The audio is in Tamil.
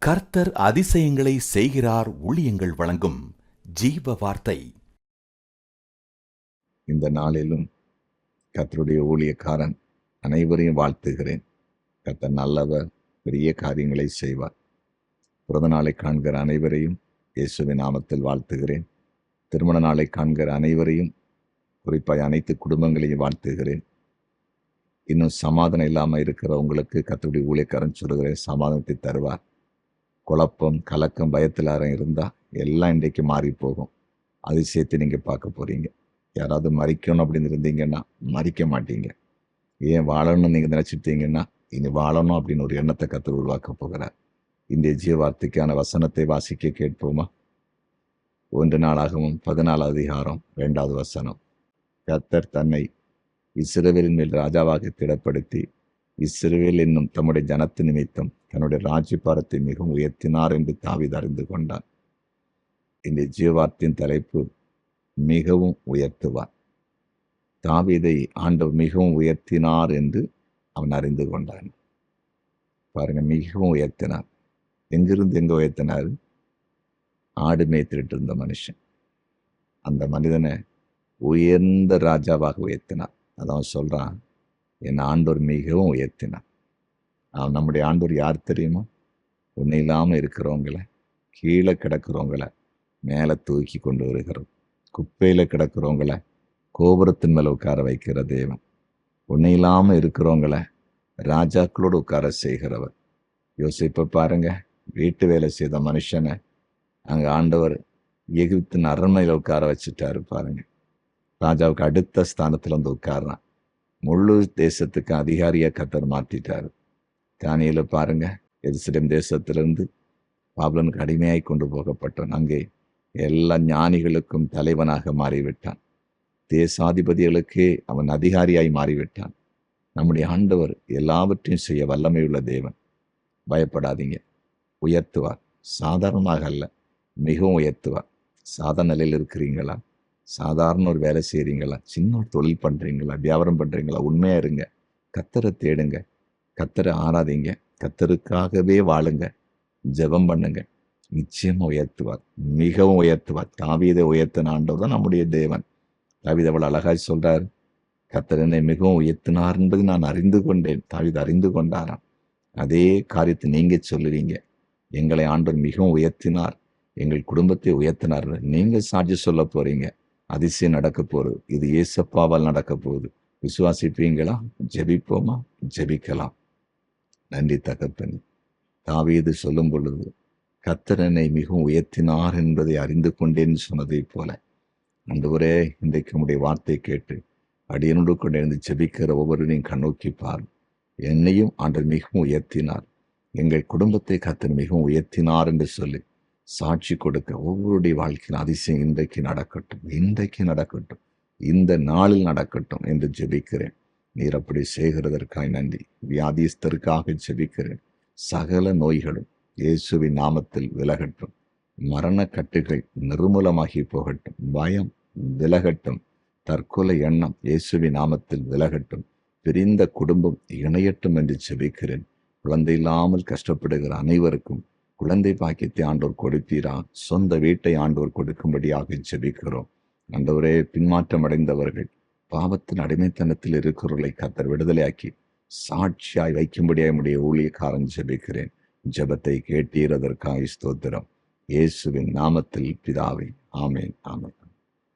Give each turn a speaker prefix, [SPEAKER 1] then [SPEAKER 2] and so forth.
[SPEAKER 1] கர்த்தர் அதிசயங்களை செய்கிறார். ஊழியங்கள் வழங்கும் ஜீவ வார்த்தை.
[SPEAKER 2] இந்த நாளிலும் கர்த்தருடைய ஊழியக்காரன் அனைவரையும் வாழ்த்துகிறேன். கர்த்தர் நல்லவர், பெரிய காரியங்களை செய்வார். பிறந்த நாளை காண்கிற அனைவரையும் இயேசுவின் நாமத்தில் வாழ்த்துகிறேன். திருமண நாளை காண்கிற அனைவரையும், குறிப்பாக அனைத்து குடும்பங்களையும் வாழ்த்துகிறேன். இன்னும் சமாதானம் இல்லாமல் இருக்கிற உங்களுக்கு கர்த்தருடைய ஊழியக்காரன் சொல்லுகிறேன், சமாதானத்தை தருவார். குழப்பம், கலக்கம், பயத்தில் யாரும் இருந்தால் எல்லாம் இன்றைக்கு மாறி போகும். அதிசயத்தை நீங்கள் பார்க்க போகிறீங்க. யாராவது மறிக்கணும் அப்படின்னு இருந்தீங்கன்னா மறிக்க மாட்டீங்க. ஏன் வாழணும்னு நீங்கள் நினச்சிட்டீங்கன்னா இனி வாழணும் அப்படின்னு ஒரு எண்ணத்தை கர்த்தர் உருவாக்க போகிறார். இந்த ஜீவார்த்தைக்கான வசனத்தை வாசிக்க கேட்போமா? 1 நாளாகவும் 14 அதிகாரம் 2வது வசனம். கர்த்தர் தன்னை இஸ்ரவேலின் மேல் ராஜாவாக திடப்படுத்தி இஸ்ரவேல் என்னும் தம்முடைய ஜனத்து நிமித்தம் தன்னுடைய ராஜ்யபாரத்தை மிகவும் உயர்த்தினார் என்று தாவீது அறிந்து கொண்டான். இந்த ஜீவார்த்தின் தலைப்பு மிகவும் உயர்த்துவார். தாவீதை ஆண்டவர் மிகவும் உயர்த்தினார் என்று அவன் அறிந்து கொண்டான். பாருங்க, மிகவும் உயர்த்தினார். எங்கிருந்து எங்க உயர்த்தினார்? ஆடு மேய்த்திட்டு இருந்த மனுஷன், அந்த மனிதனை உயர்ந்த ராஜாவாக உயர்த்தினார். அதான் சொல்றான், என் ஆண்டவர் மிகவும் உயர்த்தினார். நம்முடைய ஆண்டவர் யார் தெரியுமா? ஒன்றும் இல்லாமல் இருக்கிறவங்கள, கீழே கிடக்கிறவங்கள மேலே தூக்கி கொண்டு வருகிறோம். குப்பையில் கிடக்கிறவங்கள கோபுரத்தின் மேலே உட்கார வைக்கிற தேவன். ஒன்றும் இல்லாமல் இருக்கிறவங்கள ராஜாக்களோடு உட்கார செய்கிறவர். யோசிப்பை பாருங்க, வீட்டு வேலை செய்த மனுஷனை அங்கே ஆண்டவர் எகிப்தின் அரண்மனையில் உட்கார வச்சுட்டாரு. பாருங்க, ராஜாவுக்கு அடுத்த ஸ்தானத்தில் வந்து உட்கார்றான். முழு தேசத்துக்கு அதிகாரியாக கர்த்தர் மாற்றிட்டார். தானியேல பாருங்க, எருசலேம் தேசத்திலிருந்து பாபிலோனுக்கு அடிமையாய் கொண்டு போகப்பட்டான். அங்கே எல்லா ஞானிகளுக்கும் தலைவனாக மாறிவிட்டான். தேசாதிபதிகளுக்கே அவன் அதிகாரியாய் மாறிவிட்டான். நம்முடைய ஆண்டவர் எல்லாவற்றையும் செய்ய வல்லமையுள்ள தேவன். பயப்படாதீங்க, உயர்த்துவார். சாதாரணமாக அல்ல, மிகவும் உயர்த்துவார். சாதாரண நிலையில் இருக்கிறீங்களா? சாதாரண ஒரு வேலை செய்கிறீங்களா? சின்ன ஒரு தொழில் பண்ணுறீங்களா? வியாபாரம் பண்ணுறீங்களா? உண்மையாக இருங்க. கர்த்தரை தேடுங்க, கர்த்தரை ஆராதிங்க, கர்த்தருக்காகவே வாழுங்க, ஜெபம் பண்ணுங்க. நிச்சயமாக உயர்த்துவார், மிகவும் உயர்த்துவார். தாவீதை உயர்த்தின ஆண்டவர் தான் நம்முடைய தேவன். தாவீது அவ்வளவு அழகாய் சொல்றார், கர்த்தர் என்னை மிகவும் உயர்த்தினார் என்பது நான் அறிந்து கொண்டேன். தாவீது அறிந்து கொண்டாராம். அதே காரியத்தை நீங்க சொல்லுவீங்க, எங்களை ஆண்டவர் மிகவும் உயர்த்தினார், எங்கள் குடும்பத்தை உயர்த்தினார். நீங்க சாட்சி சொல்ல போறீங்க. அதிசயம் நடக்க போகுது. இது இயேசப்பாவால் நடக்க போகுது. விசுவாசிப்பீங்களா? ஜெபிப்போமா? ஜெபிக்கலாம். நன்றி தகப்பனே. தாவீது சொல்லும் பொழுது கர்த்தர் என்னை மிகவும் உயர்த்தினார் என்பதை அறிந்து கொண்டேன்னு சொன்னதை போல, ஆண்டவரே, இன்றைக்கு உம்முடைய வார்த்தை கேட்டு அடியனோடு கொண்டு இருந்து ஜெபிக்கிற ஒவ்வொருவரையும் கண்ணோக்கி பார். என்னையும் ஆண்டவர் மிகவும் உயர்த்தினார், எங்கள் குடும்பத்தை கர்த்தர் மிகவும் உயர்த்தினார் என்று சொல்லி சாட்சி கொடுக்க ஒவ்வொருடைய வாழ்க்கையில் அதிசயம் இன்றைக்கு நடக்கட்டும், இன்றைக்கு நடக்கட்டும், இந்த நாளில் நடக்கட்டும் என்று ஜெபிக்கிறேன். நீர் அப்படி செய்கிறதற்காக நன்றி. வியாதிஸ்தருக்காக ஜெபிக்கிறேன். சகல நோய்களும் இயேசுவின் நாமத்தில் விலகட்டும். மரண கட்டுகள் நிர்மூலமாகி போகட்டும். பயம் விலகட்டும். தற்கொலை எண்ணம் இயேசுவின் நாமத்தில் விலகட்டும். பிரிந்த குடும்பம் இணையட்டும் என்று ஜெபிக்கிறேன். குழந்தை இல்லாமல் கஷ்டப்படுகிற அனைவருக்கும் குழந்தை பாக்கியத்தை ஆண்டோர் கொடுப்பீரா? சொந்த வீட்டை ஆண்டோர் கொடுக்கும்படியாக ஜெபிக்கிறோம். ஆண்டவரே, பின்மாற்றம் அடைந்தவர்கள், பாவத்தின் அடிமைத்தனத்தில் இருக்கிறவர்களை கர்த்தர் விடுதலையாக்கி சாட்சியாய் வைக்கும்படியாக உடைய ஊழியக்காரன் ஜெபிக்கிறேன். ஜெபத்தை கேட்டீரதற்காக ஸ்தோத்திரம். இயேசுவின் நாமத்தில் பிதாவே, ஆமேன், ஆமேன்.